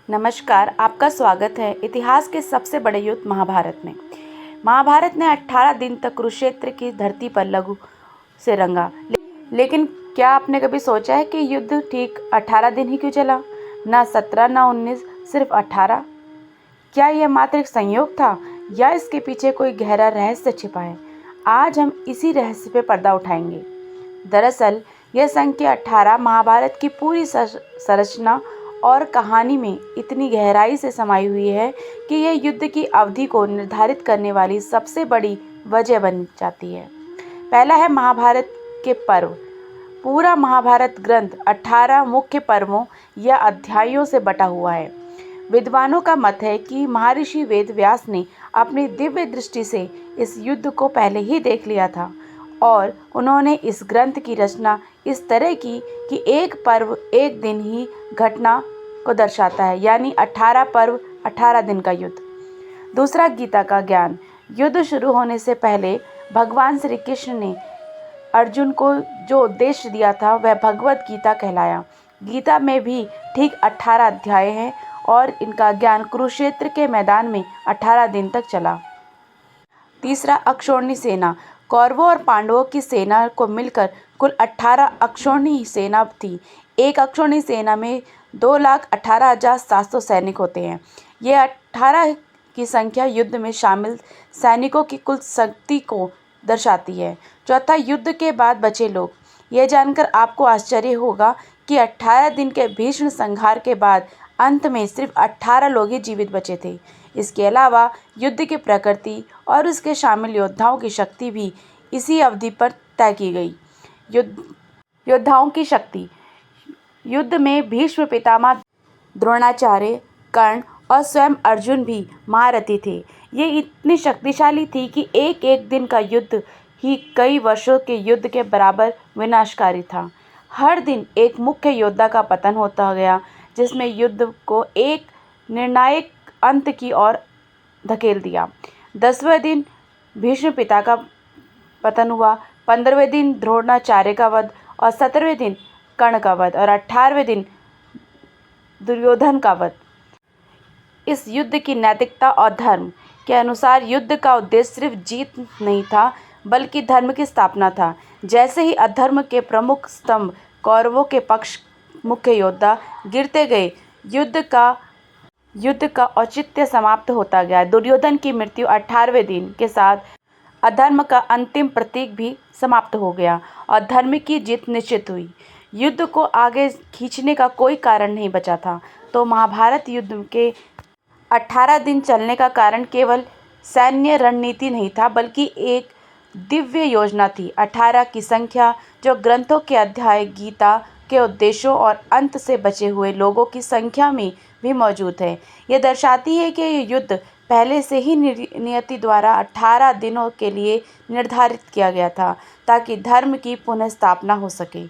नमस्कार, आपका स्वागत है इतिहास के सबसे बड़े युद्ध महाभारत में। महाभारत ने 18 दिन तक कुरुक्षेत्र की धरती पर लहू से रंगा। लेकिन क्या आपने कभी सोचा है कि युद्ध ठीक 18 दिन ही क्यों चला? ना 17, ना 19, सिर्फ 18। क्या यह मात्र एक संयोग था या इसके पीछे कोई गहरा रहस्य छिपा है? आज हम इसी रहस्य पे पर्दा उठाएंगे। दरअसल यह संख्या 18 महाभारत की पूरी संरचना और कहानी में इतनी गहराई से समाई हुई है कि यह युद्ध की अवधि को निर्धारित करने वाली सबसे बड़ी वजह बन जाती है। पहला है महाभारत के पर्व। पूरा महाभारत ग्रंथ 18 मुख्य पर्वों या अध्यायों से बटा हुआ है। विद्वानों का मत है कि महर्षि वेद व्यास ने अपनी दिव्य दृष्टि से इस युद्ध को पहले ही देख लिया था और उन्होंने इस ग्रंथ की रचना इस तरह की कि एक पर्व एक दिन ही घटना को दर्शाता है, यानी 18 पर्व 18 दिन का युद्ध। दूसरा, गीता का ज्ञान। युद्ध शुरू होने से पहले भगवान श्री कृष्ण ने अर्जुन को जो उद्देश्य दिया था वह भगवत गीता कहलाया। गीता में भी ठीक 18 अध्याय हैं और इनका ज्ञान कुरुक्षेत्र के मैदान में 18 दिन तक चला। तीसरा, अक्षौहिणी सेना। कौरवों और पांडवों की सेना को मिलकर कुल 18 अक्षौहिणी सेना थी। एक अक्षौहिणी सेना में 2,18,700 सैनिक होते हैं। यह 18 की संख्या युद्ध में शामिल सैनिकों की कुल शक्ति को दर्शाती है। चौथा, युद्ध के बाद बचे लोग। यह जानकर आपको आश्चर्य होगा कि 18 दिन के भीषण संहार के बाद अंत में सिर्फ 18 लोग ही जीवित बचे थे। इसके अलावा युद्ध की प्रकृति और उसके शामिल योद्धाओं की शक्ति भी इसी अवधि पर तय की गई। योद्धाओं की शक्ति। युद्ध में भीष्म पितामह, द्रोणाचार्य, कर्ण और स्वयं अर्जुन भी महारथी थे। ये इतनी शक्तिशाली थी कि एक एक दिन का युद्ध ही कई वर्षों के युद्ध के बराबर विनाशकारी था। हर दिन एक मुख्य योद्धा का पतन होता गया, जिसमें युद्ध को एक निर्णायक अंत की ओर धकेल दिया। 10वें दिन भीष्म पिता का पतन हुआ, 15वें दिन द्रोणाचार्य का वध और 17वें दिन कर्ण का वध और 18वें दिन दुर्योधन का वध। इस युद्ध की नैतिकता और धर्म के अनुसार युद्ध का उद्देश्य सिर्फ जीत नहीं था, बल्कि धर्म की स्थापना था। जैसे ही अधर्म के प्रमुख स्तंभ कौरवों के पक्ष मुख्य योद्धा गिरते गए, युद्ध का औचित्य समाप्त होता गया। दुर्योधन की मृत्यु 18वें दिन के साथ अधर्म का अंतिम प्रतीक भी समाप्त हो गया और धर्म की जीत निश्चित हुई। युद्ध को आगे खींचने का कोई कारण नहीं बचा था। तो महाभारत युद्ध के 18 दिन चलने का कारण केवल सैन्य रणनीति नहीं था, बल्कि एक दिव्य योजना थी। 18 की संख्या जो ग्रंथों के अध्याय, गीता के उद्देश्यों और अंत से बचे हुए लोगों की संख्या में भी मौजूद है। यह दर्शाती है कि यह युद्ध पहले से ही नियति द्वारा 18 दिनों के लिए निर्धारित किया गया था, ताकि धर्म की पुनः स्थापना हो सके।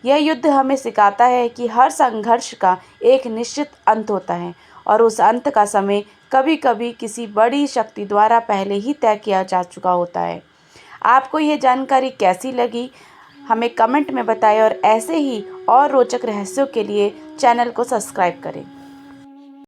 यह युद्ध हमें सिखाता है कि हर संघर्ष का एक निश्चित अंत होता है और उस अंत का समय कभी कभी किसी बड़ी शक्ति द्वारा पहले ही तय किया जा चुका होता है। आपको यह जानकारी कैसी लगी, हमें कमेंट में बताएं और ऐसे ही और रोचक रहस्यों के लिए चैनल को सब्सक्राइब करें।